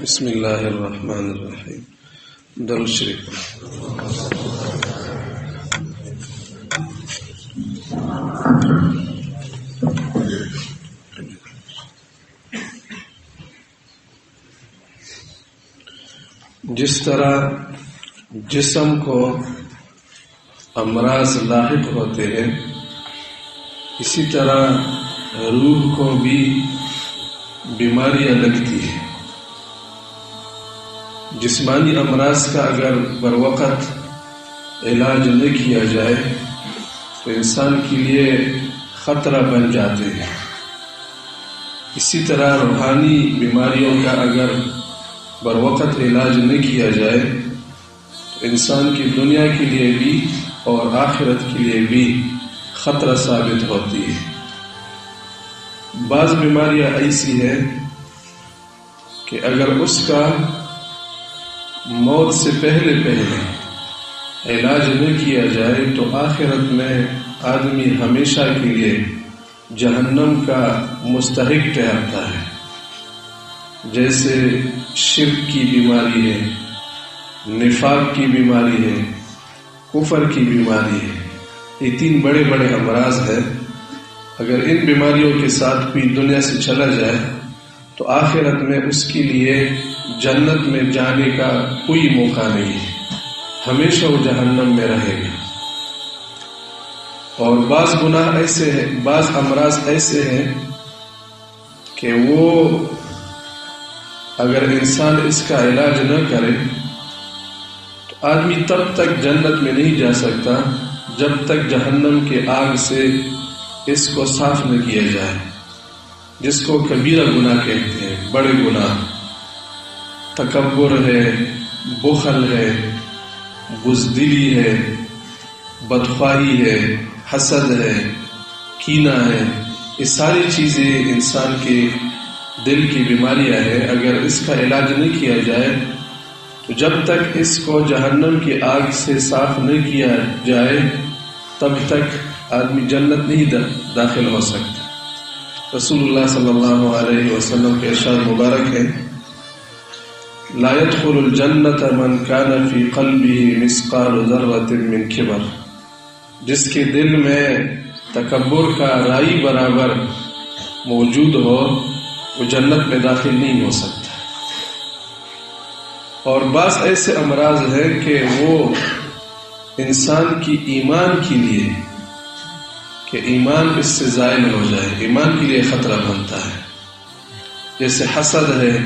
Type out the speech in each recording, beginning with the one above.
بسم اللہ الرحمن الرحیم. درود شریف. جس طرح جسم کو امراض لاحق ہوتے ہیں، اسی طرح روح کو بھی بیماریاں لگتی ہیں. جسمانی امراض کا اگر بروقت علاج نہ کیا جائے تو انسان کے لیے خطرہ بن جاتے ہیں. اسی طرح روحانی بیماریوں کا اگر بروقت علاج نہ کیا جائے تو انسان کی دنیا کے لیے بھی اور آخرت کے لیے بھی خطرہ ثابت ہوتی ہے. بعض بیماریاں ایسی ہیں کہ اگر اس کا موت سے پہلے علاج نہ کیا جائے تو آخرت میں آدمی ہمیشہ کے لیے جہنم کا مستحق ٹھہرتا ہے. جیسے شرک کی بیماری ہے، نفاق کی بیماری ہے، کفر کی بیماری ہے. یہ تین بڑے بڑے امراض ہیں. اگر ان بیماریوں کے ساتھ کوئی دنیا سے چلا جائے تو آخرت میں اس کے لیے جنت میں جانے کا کوئی موقع نہیں ہے، ہمیشہ وہ جہنم میں رہے گا. اور بعض گناہ ایسے ہیں، بعض امراض ایسے ہیں کہ وہ اگر انسان اس کا علاج نہ کرے تو آدمی تب تک جنت میں نہیں جا سکتا جب تک جہنم کے آگ سے اس کو صاف نہ کیا جائے، جس کو کبیرہ گناہ کہتے ہیں. بڑے گناہ تکبر ہے، بخل ہے، بزدلی ہے، بدخواہی ہے، حسد ہے، کینہ ہے. یہ ساری چیزیں انسان کے دل کی بیماریاں ہیں. اگر اس کا علاج نہیں کیا جائے تو جب تک اس کو جہنم کی آگ سے صاف نہیں کیا جائے تب تک آدمی جنت نہیں داخل ہو سکتا. رسول اللہ صلی اللہ علیہ وسلم کے ارشاد مبارک ہے، لا يدخل الجنت من كان في قلبه مثقال ذرة من کبر. جس کے دل میں تکبر کا رائی برابر موجود ہو وہ جنت میں داخل نہیں ہو سکتا. اور بعض ایسے امراض ہیں کہ وہ انسان کی ایمان کے لیے کہ ایمان اس سے زائل ہو جائے، ایمان کے لیے خطرہ بنتا ہے. جیسے حسد ہے.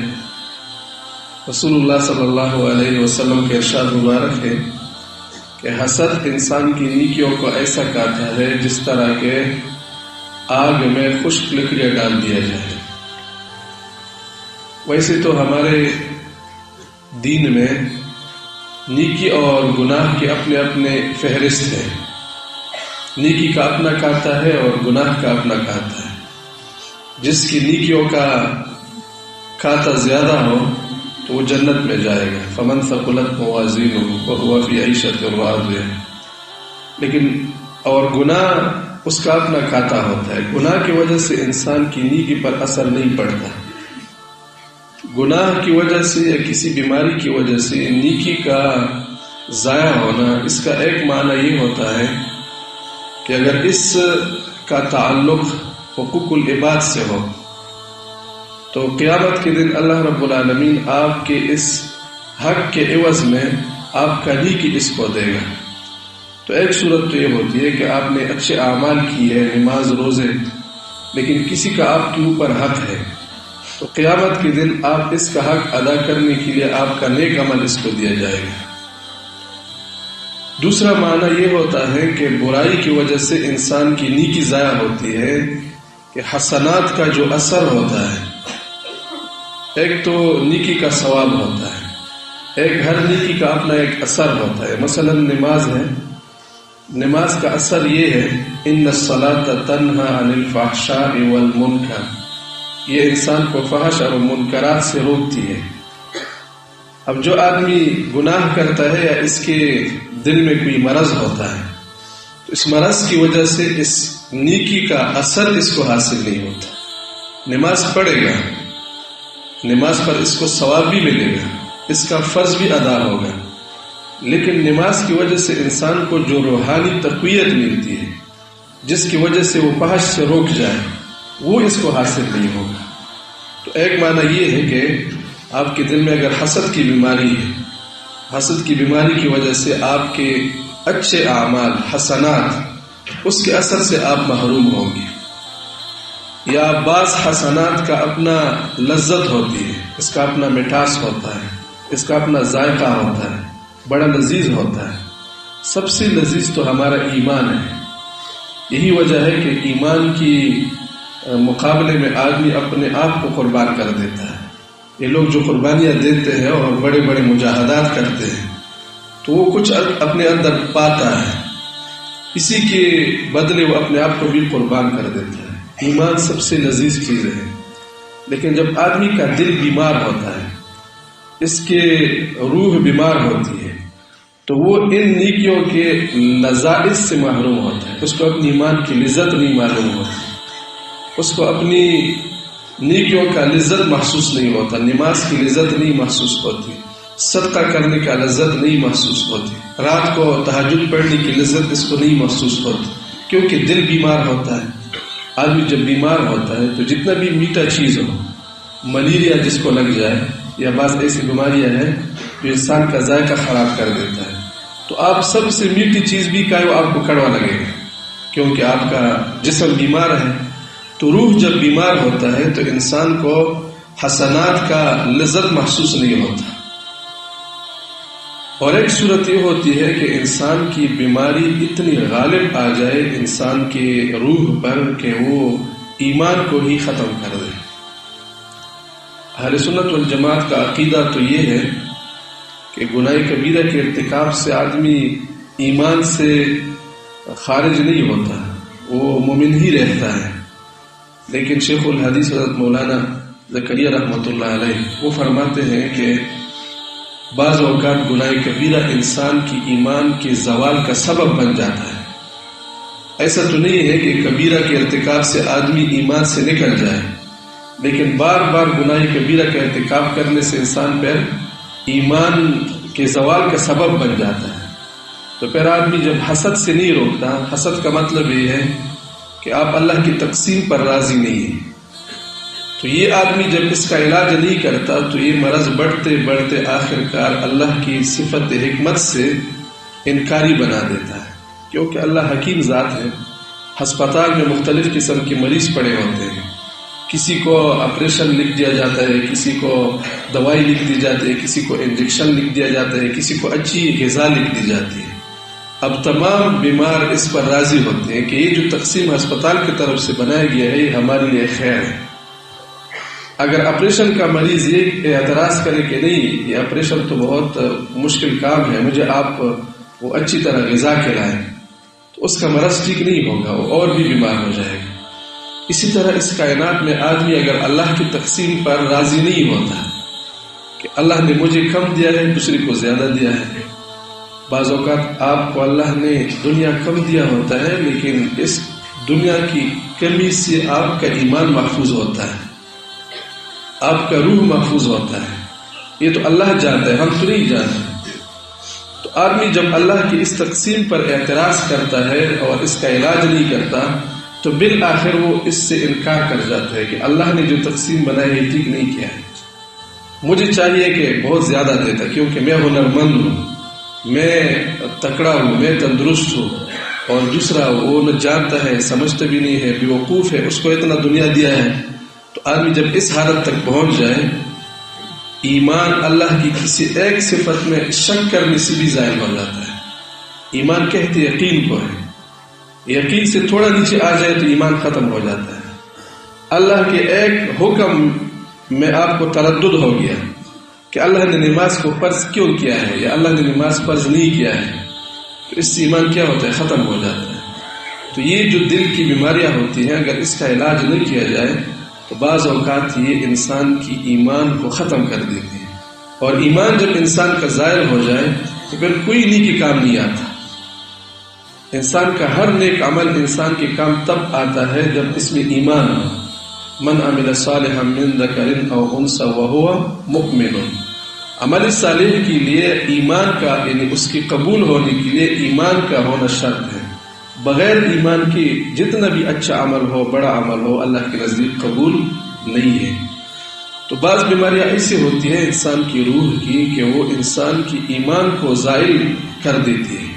رسول اللہ صلی اللہ علیہ وسلم کے ارشاد مبارک ہے کہ حسد انسان کی نیکیوں کو ایسا کاٹتا ہے جس طرح کے آگ میں خشک لکڑیاں ڈال دیا جائے. ویسے تو ہمارے دین میں نیکی اور گناہ کے اپنے اپنے فہرست ہے. نیکی کا اپنا کھاتا ہے اور گناہ کا اپنا کھاتا ہے. جس کی نیکیوں کا کھاتا زیادہ ہو تو وہ جنت میں جائے گا. فمن ثقلت موازینہ فہو فی عیشۃ راضیہ. لیکن اور گناہ اس کا اپنا کھاتا ہوتا ہے. گناہ کی وجہ سے انسان کی نیکی پر اثر نہیں پڑتا. گناہ کی وجہ سے یا کسی بیماری کی وجہ سے نیکی کا ضائع ہونا، اس کا ایک معنی یہ ہوتا ہے کہ اگر اس کا تعلق حقوق العباد سے ہو تو قیامت کے دن اللہ رب العالمین آپ کے اس حق کے عوض میں آپ کا نیکی اس کو دے گا. تو ایک صورت تو یہ ہوتی ہے کہ آپ نے اچھے اعمال کی ہے، نماز روزے، لیکن کسی کا آپ کے اوپر حق ہے تو قیامت کے دن آپ اس کا حق ادا کرنے کے لیے آپ کا نیک عمل اس کو دیا جائے گا. دوسرا معنی یہ ہوتا ہے کہ برائی کی وجہ سے انسان کی نیکی ضائع ہوتی ہے کہ حسنات کا جو اثر ہوتا ہے، ایک تو نیکی کا ثواب ہوتا ہے، ایک ہر نیکی کا اپنا ایک اثر ہوتا ہے. مثلا نماز ہے، نماز کا اثر یہ ہے ان الصلاۃ تنہی عن الفحشاء والمنکر، یہ انسان کو فحش اور منکرات سے روکتی ہے. اب جو آدمی گناہ کرتا ہے یا اس کے دل میں کوئی مرض ہوتا ہے تو اس مرض کی وجہ سے اس نیکی کا اثر اس کو حاصل نہیں ہوتا. نماز پڑھے گا نماز پر اس کو ثواب بھی ملے گا، اس کا فرض بھی ادا ہوگا، لیکن نماز کی وجہ سے انسان کو جو روحانی تقویت ملتی ہے، جس کی وجہ سے وہ فحش سے روک جائے، وہ اس کو حاصل نہیں ہوگا۔ تو ایک معنی یہ ہے کہ آپ کے دل میں اگر حسد کی بیماری ہے، حسد کی بیماری کی وجہ سے آپ کے اچھے اعمال حسنات اس کے اثر سے آپ محروم ہوں گے، یا بعض حسنات کا اپنا لذت ہوتی ہے، اس کا اپنا مٹھاس ہوتا ہے، اس کا اپنا ذائقہ ہوتا ہے، بڑا لذیذ ہوتا ہے۔ سب سے لذیذ تو ہمارا ایمان ہے۔ یہی وجہ ہے کہ ایمان کی مقابلے میں آدمی اپنے آپ کو قربان کر دیتا ہے۔ یہ لوگ جو قربانیاں دیتے ہیں اور بڑے بڑے مجاہدات کرتے ہیں تو وہ کچھ اپنے اندر پاتا ہے، اسی کے بدلے وہ اپنے آپ کو بھی قربان کر دیتا ہے۔ ایمان سب سے لذیذ چیز ہے، لیکن جب آدمی کا دل بیمار ہوتا ہے، اس کے روح بیمار ہوتی ہے، تو وہ ان نیکیوں کے لذائذ سے محروم ہوتا ہے۔ اس کو اپنی ایمان کی لذت نہیں معلوم ہوتی، اس کو اپنی نیکیوں کا لذت محسوس نہیں ہوتا، نماز کی لذت نہیں محسوس ہوتی، صدقہ کرنے کا لذت نہیں محسوس ہوتی، رات کو تہجد پڑھنے کی لذت اس کو نہیں محسوس ہوتی، کیونکہ دل بیمار ہوتا ہے۔ آدمی جب بیمار ہوتا ہے تو جتنا بھی میٹھا چیز ہو، ملیریا جس کو لگ جائے یا بعض ایسی بیماریاں ہیں جو انسان کا ذائقہ خراب کر دیتا ہے، تو آپ سب سے میٹھی چیز بھی کھائے وہ آپ کو کڑوا لگے گا، کیونکہ آپ کا جسم بیمار ہے۔ تو روح جب بیمار ہوتا ہے تو انسان کو حسنات کا لذت محسوس نہیں ہوتا۔ اور ایک صورت یہ ہوتی ہے کہ انسان کی بیماری اتنی غالب آ جائے انسان کے روح پر کہ وہ ایمان کو ہی ختم کر دے۔ اہل سنت والجماعت کا عقیدہ تو یہ ہے کہ گناہ کبیرہ کے ارتکاب سے آدمی ایمان سے خارج نہیں ہوتا، وہ مومن ہی رہتا ہے۔ لیکن شیخ الحدیث حضرت مولانا زکریا رحمۃ اللہ علیہ وہ فرماتے ہیں کہ بعض اوقات گناہ کبیرہ انسان کی ایمان کے زوال کا سبب بن جاتا ہے۔ ایسا تو نہیں ہے کہ کبیرہ کے ارتکاب سے آدمی ایمان سے نکل جائے، لیکن بار بار گناہ کبیرہ کا ارتکاب کرنے سے انسان پر ایمان کے زوال کا سبب بن جاتا ہے۔ تو پھر آدمی جب حسد سے نہیں روکتا، حسد کا مطلب یہ ہے کہ آپ اللہ کی تقسیم پر راضی نہیں ہیں، تو یہ آدمی جب اس کا علاج نہیں کرتا تو یہ مرض بڑھتے بڑھتے آخر کار اللہ کی صفت حکمت سے انکاری بنا دیتا ہے، کیونکہ اللہ حکیم ذات ہے۔ ہسپتال میں مختلف قسم کے مریض پڑے ہوتے ہیں، کسی کو آپریشن لکھ دیا جاتا ہے، کسی کو دوائی لکھ دی جاتی ہے، کسی کو انجیکشن لکھ دیا جاتا ہے، کسی کو اچھی غذا لکھ دی جاتی ہے۔ اب تمام بیمار اس پر راضی ہوتے ہیں کہ یہ جو تقسیم ہسپتال کی طرف سے بنایا گیا ہے یہ ہمارے لیے خیر ہے۔ اگر آپریشن کا مریض یہ اعتراض کرے کہ نہیں، یہ آپریشن تو بہت مشکل کام ہے، مجھے آپ وہ اچھی طرح غذا کھلائیں، تو اس کا مرض ٹھیک نہیں ہوگا، وہ اور بھی بیمار ہو جائے گا۔ اسی طرح اس کائنات میں آدمی اگر اللہ کی تقسیم پر راضی نہیں ہوتا کہ اللہ نے مجھے کم دیا ہے دوسری کو زیادہ دیا ہے، بعض اوقات آپ کو اللہ نے دنیا کم دیا ہوتا ہے لیکن اس دنیا کی کمی سے آپ کا ایمان محفوظ ہوتا ہے، آپ کا روح محفوظ ہوتا ہے، یہ تو اللہ جانتا ہے، ہم تو نہیں جانتے۔ تو آدمی جب اللہ کی اس تقسیم پر اعتراض کرتا ہے اور اس کا علاج نہیں کرتا تو بالآخر وہ اس سے انکار کر جاتا ہے کہ اللہ نے جو تقسیم بنائی ہے ٹھیک نہیں کیا ہے، مجھے چاہیے کہ بہت زیادہ دیتا، کیونکہ میں ہنرمند ہوں، میں تکڑا ہوں، میں تندرست ہوں، اور دوسرا وہ نہ جانتا ہے، سمجھتا بھی نہیں ہے، بیوقوف ہے، اس کو اتنا دنیا دیا ہے۔ تو آدمی جب اس حالت تک پہنچ جائے، ایمان اللہ کی کسی ایک صفت میں شک کرنے سے بھی ظاہر ہو جاتا ہے۔ ایمان کہتے یقین کو ہے، یقین سے تھوڑا نیچے آ جائے تو ایمان ختم ہو جاتا ہے۔ اللہ کے ایک حکم میں آپ کو تردد ہو گیا کہ اللہ نے نماز کو فرض کیوں کیا ہے یا اللہ نے نماز فرض نہیں کیا ہے، تو اس سے ایمان کیا ہوتا ہے، ختم ہو جاتا ہے۔ تو یہ جو دل کی بیماریاں ہوتی ہیں اگر اس کا علاج نہیں کیا جائے تو بعض اوقات یہ انسان کی ایمان کو ختم کر دیتی ہے، اور ایمان جب انسان کا ظاہر ہو جائے تو پھر کوئی نیکی کام نہیں آتا۔ انسان کا ہر نیک عمل انسان کے کام تب آتا ہے جب اس میں ایمان ہو، من عمل صالحا من ذکر او انثى وهو مؤمن. عمل صالح کے لیے ایمان کا یعنی اس کی قبول ہونے کے لیے ایمان کا ہونا شرط ہے. بغیر ایمان کے جتنا بھی اچھا عمل ہو، بڑا عمل ہو، اللہ کے نزدیک قبول نہیں ہے. تو بعض بیماریاں ایسی ہوتی ہیں انسان کی روح کی کہ وہ انسان کی ایمان کو زائل کر دیتی ہے،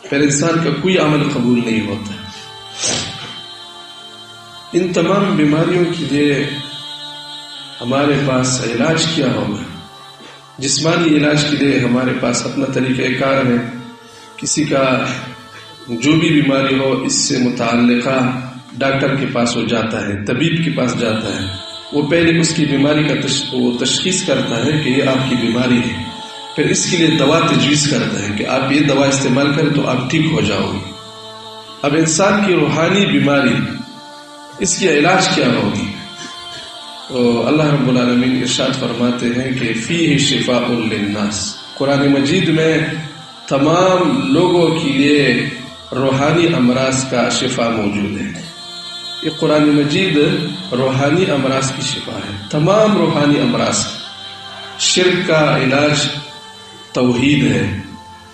پھر انسان کا کوئی عمل قبول نہیں ہوتا. ان تمام بیماریوں کے لیے ہمارے پاس علاج کیا ہوگا؟ جسمانی علاج کے لیے ہمارے پاس اپنا طریقہ کار ہے. کسی کا جو بھی بیماری ہو اس سے متعلقہ ڈاکٹر کے پاس وہ جاتا ہے، طبیب کے پاس جاتا ہے. وہ پہلے اس کی بیماری کا تشخیص کرتا ہے کہ یہ آپ کی بیماری ہے، پھر اس کے لیے دوا تجویز کرتا ہے کہ آپ یہ دوا استعمال کریں تو آپ ٹھیک ہو جاؤ گے. اب انسان کی روحانی بیماری، اس کی علاج کیا ہوگی؟ تو اللہ رب العالمین ارشاد فرماتے ہیں کہ فیہ شفاء للناس. قرآن مجید میں تمام لوگوں کے لیے روحانی امراض کا شفا موجود ہے. یہ قرآن مجید روحانی امراض کی شفا ہے، تمام روحانی امراض. شرک کا علاج توحید ہے،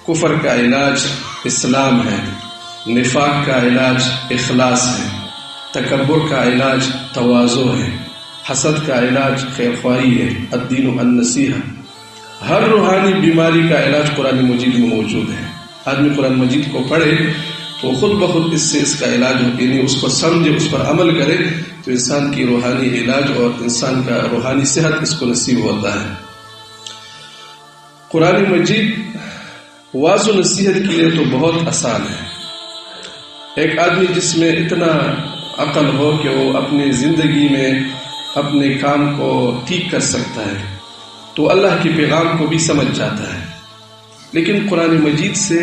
کفر کا علاج اسلام ہے، نفاق کا علاج اخلاص ہے، تکبر کا علاج تواضع ہے، حسد کا علاج خیرخواہی ہے، الدین النصیحہ. ہر روحانی بیماری کا علاج قرآن مجید میں موجود ہے. آدمی قرآن مجید کو پڑھے تو خود بخود اس سے اس کا علاج ہوتی ہے. اس کو سمجھے، اس پر عمل کرے تو انسان کی روحانی علاج اور انسان کا روحانی صحت اس کو نصیب ہوتا ہے. قرآن مجید واعظ و نصیحت کے لیے تو بہت آسان ہے. ایک آدمی جس میں اتنا عقل ہو کہ وہ اپنی زندگی میں اپنے کام کو ٹھیک کر سکتا ہے تو اللہ کے پیغام کو بھی سمجھ جاتا ہے. لیکن قرآن مجید سے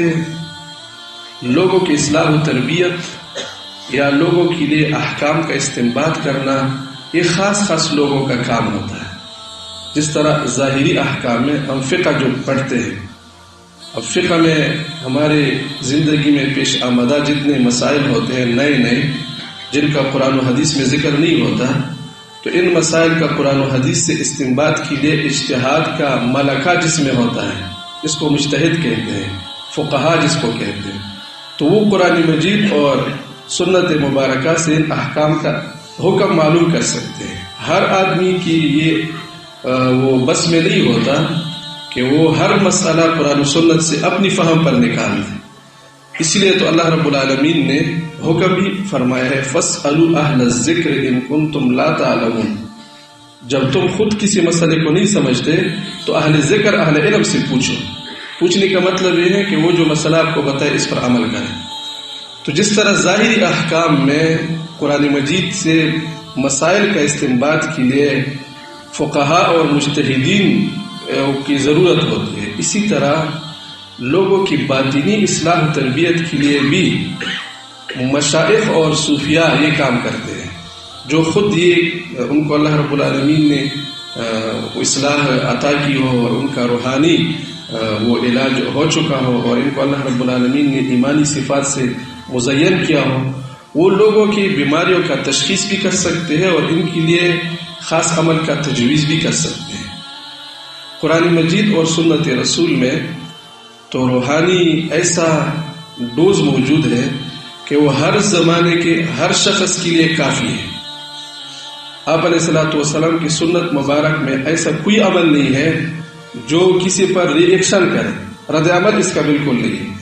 لوگوں کی اصلاح و تربیت یا لوگوں کے لیے احکام کا استنباط کرنا یہ خاص لوگوں کا کام ہوتا ہے. جس طرح ظاہری احکام میں ہم فقہ جو پڑھتے ہیں، اب فقہ میں ہمارے زندگی میں پیش آمدہ جتنے مسائل ہوتے ہیں نئے جن کا قرآن و حدیث میں ذکر نہیں ہوتا، تو ان مسائل کا قرآن و حدیث سے استنباط کے لیے اجتہاد کا ملکہ جس میں ہوتا ہے، اس کو مجتہد کہتے ہیں، فقہا جس کو کہتے ہیں. تو وہ قرآن مجید اور سنت مبارکہ سے احکام کا حکم معلوم کر سکتے ہیں. ہر آدمی کی یہ وہ بس میں نہیں ہوتا کہ وہ ہر مسئلہ قرآن و سنت سے اپنی فہم پر نکال دے. اس لیے تو اللہ رب العالمین نے حکم بھی فرمایا ہے فَاسْأَلُوا أَهْلَ الذِّكْرِ إِن كُنتُمْ لَا تَعْلَمُونَ. جب تم خود کسی مسئلے کو نہیں سمجھتے تو اہل ذکر اہل علم سے پوچھو. پوچھنے کا مطلب یہ ہے کہ وہ جو مسئلہ آپ کو بتائے اس پر عمل کریں. تو جس طرح ظاہری احکام میں قرآن مجید سے مسائل کا استنباط کے لیے فقہا اور مجتہدین کی ضرورت ہوتی ہے، اسی طرح لوگوں کی باطنی اصلاح و تربیت کے لیے بھی مشائخ اور صوفیاء یہ کام کرتے ہیں، جو خود یہ ان کو اللہ رب العالمین نے اصلاح عطا کی ہو اور ان کا روحانی وہ علاج ہو چکا ہو اور ان کو اللہ رب العالمین نے ایمانی صفات سے مزین کیا ہو. وہ لوگوں کی بیماریوں کا تشخیص بھی کر سکتے ہیں اور ان کے لیے خاص عمل کا تجویز بھی کر سکتے ہیں. قرآن مجید اور سنت رسول میں تو روحانی ایسا ڈوز موجود ہے کہ وہ ہر زمانے کے ہر شخص کے لیے کافی ہے. آپ علیہ الصلوۃ والسلام کی سنت مبارک میں ایسا کوئی عمل نہیں ہے جو کسی پر ری ایکشن کرے، رد عمل اس کا بالکل نہیں ہے،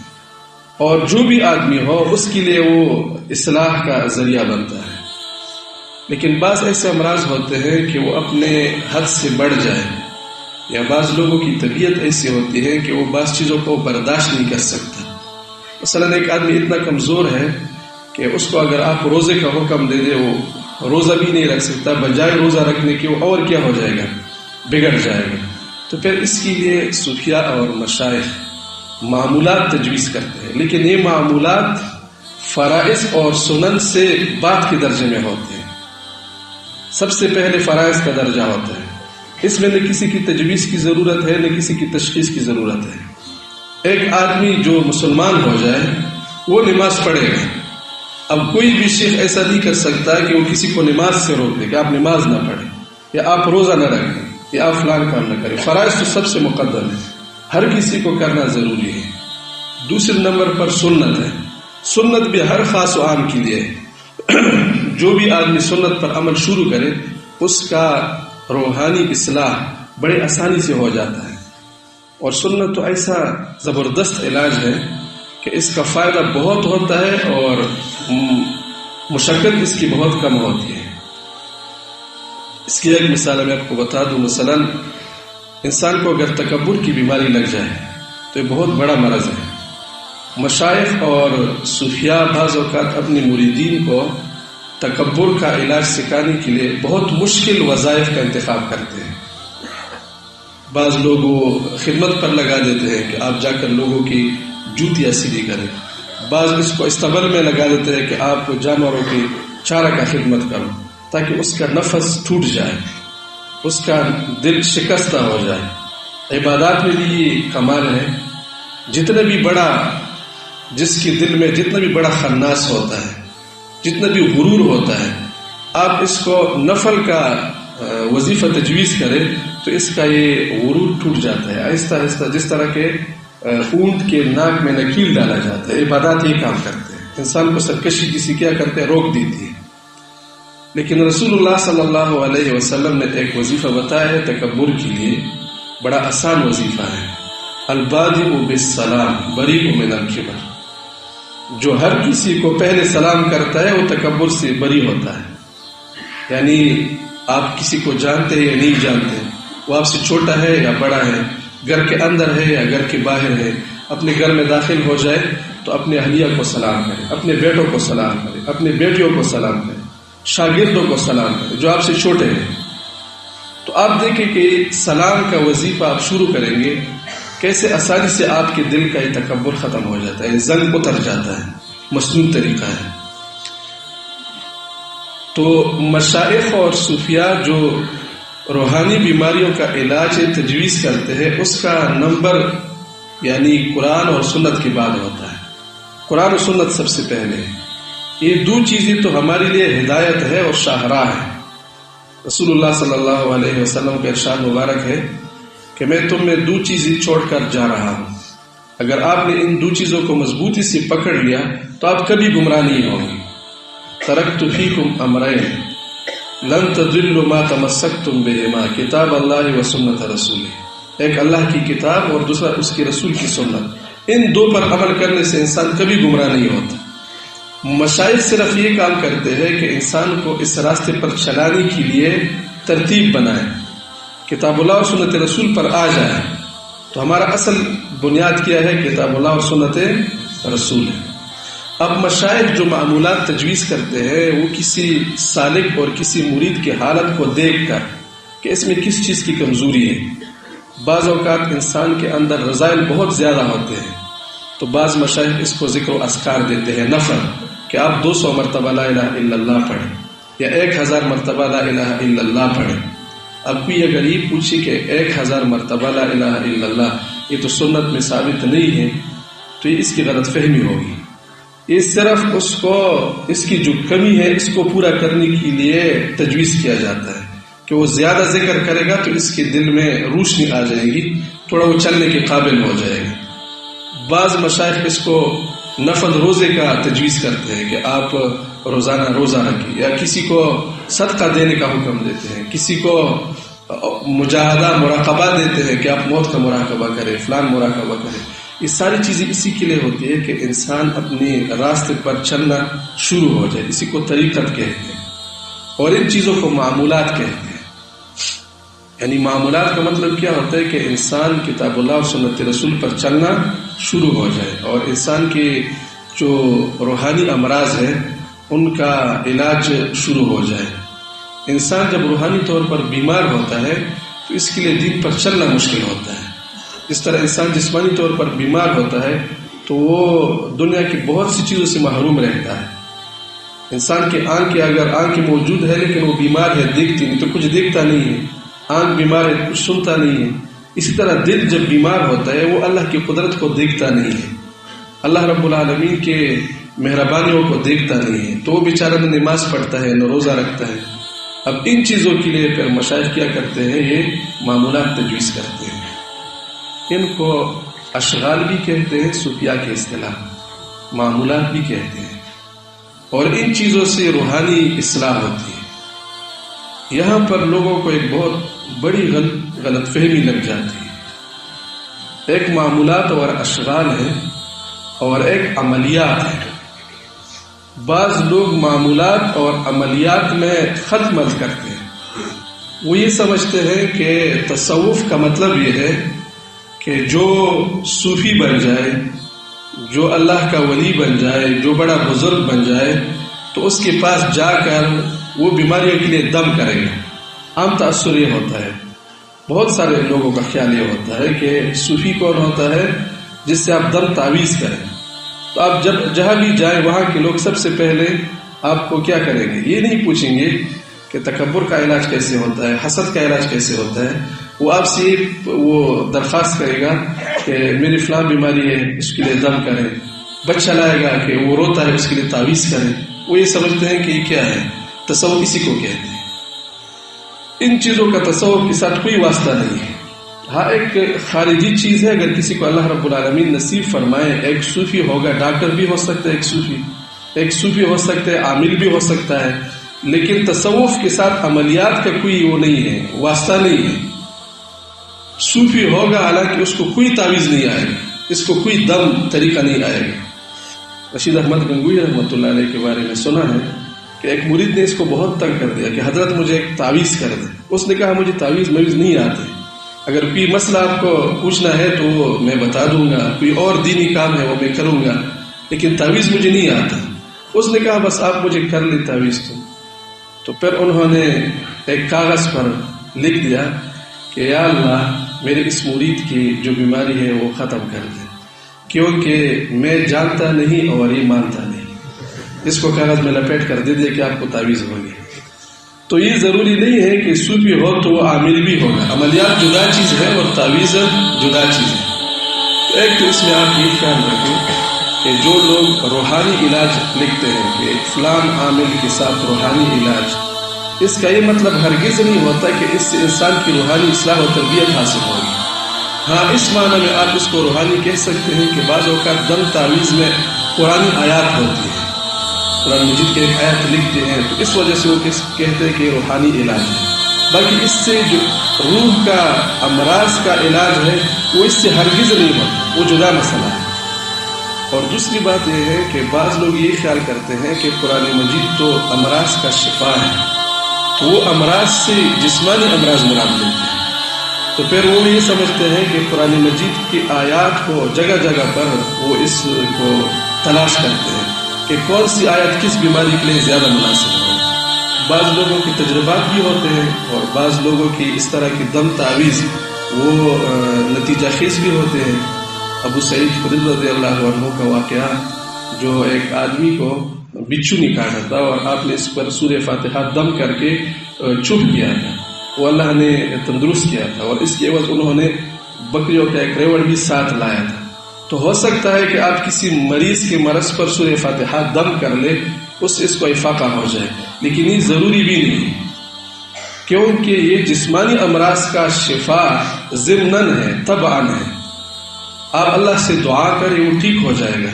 اور جو بھی آدمی ہو اس کے لیے وہ اصلاح کا ذریعہ بنتا ہے. لیکن بعض ایسے امراض ہوتے ہیں کہ وہ اپنے حد سے بڑھ جائے، یا بعض لوگوں کی طبیعت ایسی ہوتی ہے کہ وہ بعض چیزوں کو برداشت نہیں کر سکتا. مثلا ایک آدمی اتنا کمزور ہے کہ اس کو اگر آپ روزے کا حکم دے دے وہ روزہ بھی نہیں رکھ سکتا، بجائے روزہ رکھنے کے وہ اور کیا ہو جائے گا، بگڑ جائے گا. تو پھر اس کے لیے صوفیاء اور مشائخ معمولات تجویز کرتے ہیں، لیکن یہ معمولات فرائض اور سنن سے بعد کے درجے میں ہوتے ہیں. سب سے پہلے فرائض کا درجہ ہوتا ہے، اس میں نہ کسی کی تجویز کی ضرورت ہے نہ کسی کی تشخیص کی ضرورت ہے. ایک آدمی جو مسلمان ہو جائے وہ نماز پڑھے گا، اب کوئی بھی شیخ ایسا نہیں کر سکتا کہ وہ کسی کو نماز سے روک دے کہ آپ نماز نہ پڑھیں یا آپ روزہ نہ رکھیں یا آپ فلان کام نہ کریں. فرائض تو سب سے مقدم ہے، ہر کسی کو کرنا ضروری ہے. دوسرے نمبر پر سنت ہے. سنت بھی ہر خاص و عام کے لیے ہے. جو بھی آدمی سنت پر عمل شروع کرے اس کا روحانی اصلاح بڑے آسانی سے ہو جاتا ہے. اور سنت تو ایسا زبردست علاج ہے کہ اس کا فائدہ بہت ہوتا ہے اور مشقت اس کی بہت کم ہوتی ہے. اس کی ایک مثال میں آپ کو بتا دوں. مثلا انسان کو اگر تکبر کی بیماری لگ جائے تو یہ بہت بڑا مرض ہے. مشائخ اور صوفیاء بعض اوقات اپنے مریدین کو تکبر کا علاج سکھانے کے لیے بہت مشکل وظائف کا انتخاب کرتے ہیں. بعض لوگ خدمت پر لگا دیتے ہیں کہ آپ جا کر لوگوں کی جوتیاں سیدھی کریں. بعض اس کو استبل میں لگا دیتے ہیں کہ آپ جانوروں کی چارہ کا خدمت کرو تاکہ اس کا نفس ٹوٹ جائے، اس کا دل شکستہ ہو جائے. عبادات میں بھی یہ کمال ہے. جتنا بھی بڑا، جس کے دل میں جتنا بھی بڑا خناس ہوتا ہے، جتنا بھی غرور ہوتا ہے، آپ اس کو نفل کا وظیفہ تجویز کرے تو اس کا یہ غرور ٹوٹ جاتا ہے آہستہ آہستہ. جس طرح کے اونٹ کے ناک میں نکیل ڈالا جاتا ہے. عبادات یہ کام کرتے ہیں. انسان کو سرکشی کسی کیا کرتے ہیں، روک دیتی ہے. لیکن رسول اللہ صلی اللہ علیہ وسلم نے ایک وظیفہ بتایا ہے تکبر کے لیے، بڑا آسان وظیفہ ہے. البادئ بالسلام بریء من الکبر. جو ہر کسی کو پہلے سلام کرتا ہے وہ تکبر سے بری ہوتا ہے. یعنی آپ کسی کو جانتے ہیں یا نہیں جانتے، وہ آپ سے چھوٹا ہے یا بڑا ہے، گھر کے اندر ہے یا گھر کے باہر ہے، اپنے گھر میں داخل ہو جائے تو اپنے اہلیہ کو سلام کرے، اپنے بیٹوں کو سلام کرے، اپنے بیٹیوں کو سلام کرے، شاگردوں کو سلام کرے جو آپ سے چھوٹے ہیں. تو آپ دیکھیں کہ سلام کا وظیفہ آپ شروع کریں گے، کیسے آسانی سے آپ کے دل کا یہ تکبر ختم ہو جاتا ہے، زنگ اتر جاتا ہے. مسنون طریقہ ہے. تو مشائخ اور صوفیاء جو روحانی بیماریوں کا علاج تجویز کرتے ہیں اس کا نمبر یعنی قرآن اور سنت کے بعد ہوتا ہے. قرآن اور سنت سب سے پہلے. یہ دو چیزیں تو ہمارے لیے ہدایت ہے اور شاہراہ ہے. رسول اللہ صلی اللہ علیہ وسلم کا ارشاد مبارک ہے کہ میں تم میں دو چیزیں چھوڑ کر جا رہا ہوں، اگر آپ نے ان دو چیزوں کو مضبوطی سے پکڑ لیا تو آپ کبھی گمراہ نہیں ہوں گے. ترکت فیکم امرین لن تضلوا ما تمسکتم بہما کتاب اللہ و سنت رسولہ. ایک اللہ کی کتاب اور دوسرا اس کے رسول کی سنت. ان دو پر عمل کرنے سے انسان کبھی گمراہ نہیں ہوتا. مشائخ صرف یہ کام کرتے ہیں کہ انسان کو اس راستے پر چلانے کے لیے ترتیب بنائے، کتاب اللہ اور سنت رسول پر آ جائے. تو ہمارا اصل بنیاد کیا ہے؟ کتاب اللہ اور سنت رسول ہے. اب مشائخ جو معمولات تجویز کرتے ہیں وہ کسی سالک اور کسی مرید کی حالت کو دیکھ کر کہ اس میں کس چیز کی کمزوری ہے. بعض اوقات انسان کے اندر رذائل بہت زیادہ ہوتے ہیں تو بعض مشائخ اس کو ذکر و اذکار دیتے ہیں نفل، کہ آپ 200 مرتبہ لا الہ الا اللہ پڑھیں یا 1000 مرتبہ لا الہ الا اللہ پڑھیں. اب کوئی اگر یہ پوچھے کہ 1000 مرتبہ لا الہ الا اللہ یہ تو سنت میں ثابت نہیں ہے تو یہ اس کی غلط فہمی ہوگی. یہ صرف اس کو اس کی جو کمی ہے اس کو پورا کرنے کے لیے تجویز کیا جاتا ہے کہ وہ زیادہ ذکر کرے گا تو اس کے دل میں روشنی آ جائے گی، تھوڑا وہ چلنے کے قابل ہو جائے گا. بعض مشائخ اس کو نفل روزے کا تجویز کرتے ہیں کہ آپ روزانہ روزہ رکھیں، یا کسی کو صدقہ دینے کا حکم دیتے ہیں، کسی کو مجاہدہ مراقبہ دیتے ہیں کہ آپ موت کا مراقبہ کریں، فلان مراقبہ کریں. یہ ساری چیزیں اسی کے لیے ہوتی ہے کہ انسان اپنے راستے پر چلنا شروع ہو جائے. اسی کو طریقت کہتے ہیں اور ان چیزوں کو معمولات کہتے ہیں. یعنی معمولات کا مطلب کیا ہوتا ہے کہ انسان کتاب اللہ اور سنت رسول پر چلنا شروع ہو جائے اور انسان کے جو روحانی امراض ہیں ان کا علاج شروع ہو جائے. انسان جب روحانی طور پر بیمار ہوتا ہے تو اس کے لیے دین پر چلنا مشکل ہوتا ہے. جس طرح انسان جسمانی طور پر بیمار ہوتا ہے تو وہ دنیا کی بہت سی چیزوں سے محروم رہتا ہے. انسان کی آنکھ اگر آنکھ موجود ہے لیکن وہ بیمار ہے، دیکھتی نہیں تو کچھ دیکھتا نہیں ہے. آنکھ بیمار ہے، کچھ سنتا نہیں ہے. اسی طرح دل جب بیمار ہوتا ہے وہ اللہ کی قدرت کو دیکھتا نہیں ہے. اللہ رب العالمین کے مہربانیوں کو دیکھتا نہیں ہے، تو وہ بیچارہ نہ نماز پڑھتا ہے نہ روزہ رکھتا ہے۔ اب ان چیزوں کے لیے پھر مشائخ کیا کرتے ہیں، یہ معمولات تجویز کرتے ہیں۔ ان کو اشغال بھی کہتے ہیں، صوفیاء کی اصطلاح معمولات بھی کہتے ہیں، اور ان چیزوں سے روحانی اصلاح ہوتی ہے۔ یہاں پر لوگوں کو ایک بہت بڑی غلط فہمی لگ جاتی ہے۔ ایک معمولات اور اشغال ہے اور ایک عملیات ہے۔ بعض لوگ معمولات اور عملیات میں خط مت کرتے ہیں، وہ یہ سمجھتے ہیں کہ تصوف کا مطلب یہ ہے کہ جو صوفی بن جائے، جو اللہ کا ولی بن جائے، جو بڑا بزرگ بن جائے، تو اس کے پاس جا کر وہ بیماریوں کے لیے دم کرے گا۔ عام تاثر یہ ہوتا ہے، بہت سارے لوگوں کا خیال یہ ہوتا ہے کہ صوفی کون ہوتا ہے، جس سے آپ دم تعویذ کریں۔ تو آپ جب جہاں بھی جائیں وہاں کے لوگ سب سے پہلے آپ کو کیا کریں گے، یہ نہیں پوچھیں گے کہ تکبر کا علاج کیسے ہوتا ہے، حسد کا علاج کیسے ہوتا ہے۔ وہ آپ سے وہ درخواست کرے گا کہ میری فلاں بیماری ہے، اس کے لیے دم کریں۔ بچہ لائے گا کہ وہ روتا ہے، اس کے لیے تعویذ کریں۔ وہ یہ سمجھتے ہیں کہ یہ کیا ہے، تصوف اسی کو کہتے ہیں۔ ان چیزوں کا تصوف کے ساتھ کوئی واسطہ نہیں ہے۔ ہاں ایک خارجی چیز ہے، اگر کسی کو اللہ رب العالمین نصیب فرمائے، ایک صوفی ہوگا، ڈاکٹر بھی ہو سکتا ہے، ایک صوفی ہو سکتا ہے، عامل بھی ہو سکتا ہے، لیکن تصوف کے ساتھ عملیات کا کوئی وہ نہیں ہے، واسطہ نہیں ہے۔ صوفی ہوگا حالانکہ اس کو کوئی تعویذ نہیں آئے گا، اس کو کوئی دم طریقہ نہیں آئے گا۔ رشید احمد گنگوئی رحمۃ اللہ علیہ کے بارے میں سنا ہے کہ ایک مرید نے اس کو بہت تنگ کر دیا کہ حضرت مجھے ایک تعویذ کر دے۔ اس نے کہا مجھے تعویذ نہیں آتے، اگر کوئی مسئلہ آپ کو پوچھنا ہے تو وہ میں بتا دوں گا، کوئی اور دینی کام ہے وہ میں کروں گا، لیکن تعویذ مجھے نہیں آتا۔ اس نے کہا بس آپ مجھے کر لیں تعویذ تو پھر انہوں نے ایک کاغذ پر لکھ دیا کہ یا اللہ میرے اس مرید کی جو بیماری ہے وہ ختم کر دے، کیونکہ میں جانتا نہیں اور یہ مانتا نہیں۔ اس کو کاغذ میں لپیٹ کر دے دیا کہ آپ کو تعویذ ہوگی۔ تو یہ ضروری نہیں ہے کہ صوفی ہو تو وہ عامل بھی ہوگا، عملیات جدا چیز ہے اور تعویذ جدا چیز ہے۔ تو ایک تو اس میں آپ یہ خیال رکھیں کہ جو لوگ روحانی علاج لکھتے ہیں کہ فلان عامل کے ساتھ روحانی علاج، اس کا یہ مطلب ہرگز نہیں ہوتا کہ اس سے انسان کی روحانی اصلاح و تربیت حاصل ہوگی۔ ہاں اس معنی میں آپ اس کو روحانی کہہ سکتے ہیں کہ بعض اوقات دم تعویذ میں قرآنی آیات ہوتی ہے، قرآن مجید کے ایک آیت لکھتے ہیں، تو اس وجہ سے وہ کہتے ہیں کہ روحانی علاج ہے۔ باقی اس سے جو روح کا امراض کا علاج ہے وہ اس سے ہرگز نہیں ہوتا، وہ جدا مسئلہ ہے۔ اور دوسری بات یہ ہے کہ بعض لوگ یہ خیال کرتے ہیں کہ قرآن مجید تو امراض کا شفا ہے، تو وہ امراض سے جسمانی امراض مراد لیتے ہیں۔ تو پھر وہ یہ سمجھتے ہیں کہ قرآن مجید کی آیات کو جگہ جگہ پر وہ اس کو تلاش کرتے ہیں کہ کون سی آیت کس بیماری کے لیے زیادہ مناسب ہے۔ بعض لوگوں کے تجربات بھی ہوتے ہیں اور بعض لوگوں کی اس طرح کی دم تعویذ وہ نتیجہ خیز بھی ہوتے ہیں۔ ابو سعید خدری رضی اللہ عنہ کا واقعہ، جو ایک آدمی کو بچھو نکالا تھا اور آپ نے اس پر سورہ فاتحہ دم کر کے چپ کیا تھا، وہ اللہ نے تندرست کیا تھا، اور اس کے عوض انہوں نے بکریوں کا ایک ریوڑ بھی ساتھ لایا تھا۔ تو ہو سکتا ہے کہ آپ کسی مریض کے مرض پر سورہ فاتحہ دم کر لے، اس کو افاقہ ہو جائے، لیکن یہ ضروری بھی نہیں، کیونکہ یہ جسمانی امراض کا شفا ضمناً ہے، طبعاً ہے۔ آپ اللہ سے دعا کریں وہ ٹھیک ہو جائے گا۔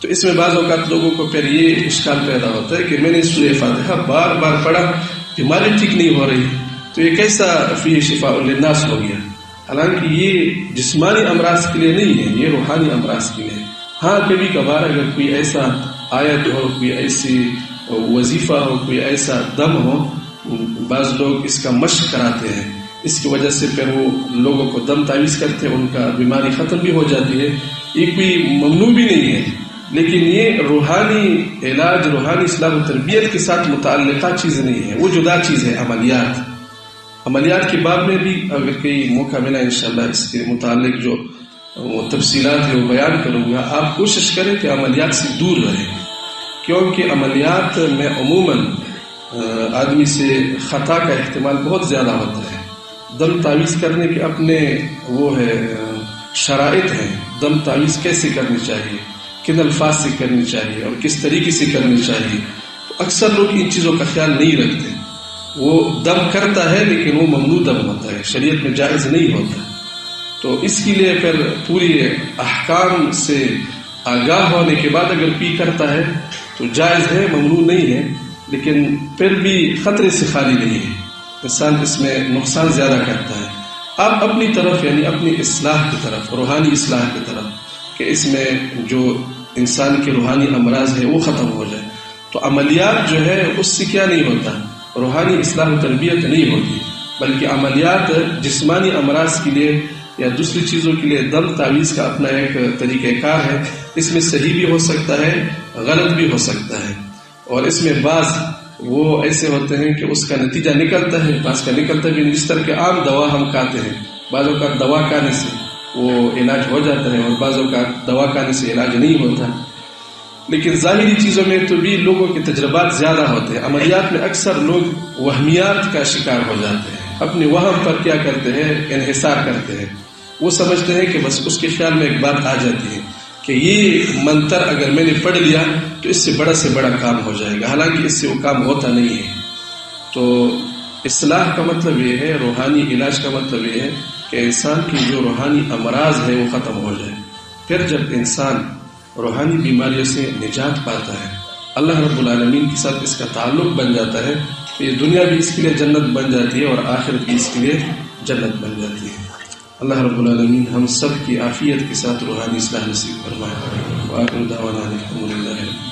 تو اس میں بعض اوقات لوگوں کو پھر یہ اشکال پیدا ہوتا ہے کہ میں نے سورہ فاتحہ بار بار پڑھا، بیماری ٹھیک نہیں ہو رہی، تو یہ کیسا فی شفاء للناس ہو گیا؟ حالانکہ یہ جسمانی امراض کے لیے نہیں ہے، یہ روحانی امراض کے لیے۔ ہاں کبھی کبھار اگر کوئی ایسا آیت ہو، کوئی ایسی وظیفہ ہو، کوئی ایسا دم ہو، بعض لوگ اس کا مشق کراتے ہیں، اس کی وجہ سے پھر وہ لوگوں کو دم تعویذ کرتے ہیں، ان کا بیماری ختم بھی ہو جاتی ہے۔ یہ کوئی ممنوع بھی نہیں ہے، لیکن یہ روحانی علاج، روحانی اصلاح و تربیت کے ساتھ متعلقہ چیز نہیں ہے، وہ جدا چیز ہے۔ عملیات کے باب میں بھی اگر کوئی موقع ملا انشاءاللہ اس کے متعلق جو تفصیلات ہے وہ بیان کروں گا۔ آپ کوشش کریں کہ عملیات سے دور رہیں، کیونکہ عملیات میں عموماً آدمی سے خطا کا احتمال بہت زیادہ ہوتا ہے۔ دم تعویذ کرنے کے اپنے وہ ہے شرائط ہیں، دم تعویذ کیسے کرنی چاہیے، کن الفاظ سے کرنی چاہیے اور کس طریقے سے کرنی چاہیے، تو اکثر لوگ ان چیزوں کا خیال نہیں رکھتے. وہ دم کرتا ہے لیکن وہ ممنوع دم ہوتا ہے، شریعت میں جائز نہیں ہوتا. تو اس کے لیے پھر پوری احکام سے آگاہ ہونے کے بعد اگر پی کرتا ہے تو جائز ہے، ممنوع نہیں ہے، لیکن پھر بھی خطرے سے خالی نہیں ہے. انسان اس میں نقصان زیادہ کرتا ہے. آپ اپنی طرف یعنی اپنی اصلاح کی طرف، روحانی اصلاح کی طرف، کہ اس میں جو انسان کے روحانی امراض ہے وہ ختم ہو جائے. تو عملیات جو ہے اس سے کیا نہیں ہوتا، روحانی اصلاح و تربیت نہیں ہوتی، بلکہ عملیات جسمانی امراض کے لیے یا دوسری چیزوں کے لیے دم تعویذ کا اپنا ایک طریقہ کار ہے. اس میں صحیح بھی ہو سکتا ہے، غلط بھی ہو سکتا ہے، اور اس میں بعض وہ ایسے ہوتے ہیں کہ اس کا نتیجہ نکلتا ہے، بعض کا نکلتا ہے. جس طرح کے عام دوا ہم کھاتے ہیں، بعضوں کا دوا کھانے سے وہ علاج ہو جاتا ہے اور بعضوں کا دوا کھانے سے علاج نہیں ہوتا. لیکن ظاہری چیزوں میں تو بھی لوگوں کے تجربات زیادہ ہوتے ہیں. عملیات میں اکثر لوگ وہمیات کا شکار ہو جاتے ہیں، اپنے وہم پر کیا کرتے ہیں، انحصار کرتے ہیں. وہ سمجھتے ہیں کہ بس اس کے خیال میں ایک بات آ جاتی ہے کہ یہ منتر اگر میں نے پڑھ لیا تو اس سے بڑا کام ہو جائے گا، حالانکہ اس سے وہ کام ہوتا نہیں ہے. تو اصلاح کا مطلب یہ ہے، روحانی علاج کا مطلب یہ ہے کہ انسان کی جو روحانی امراض ہے وہ ختم ہو جائے. پھر جب انسان روحانی بیماریوں سے نجات پاتا ہے، اللہ رب العالمین کے ساتھ اس کا تعلق بن جاتا ہے، تو یہ دنیا بھی اس کے لیے جنت بن جاتی ہے اور آخرت بھی اس کے لیے جنت بن جاتی ہے. اللہ رب العالمین ہم سب کی عافیت کے ساتھ روحانی اصلاح نصیب فرمائے. وآخر دعوانا الحمد للہ.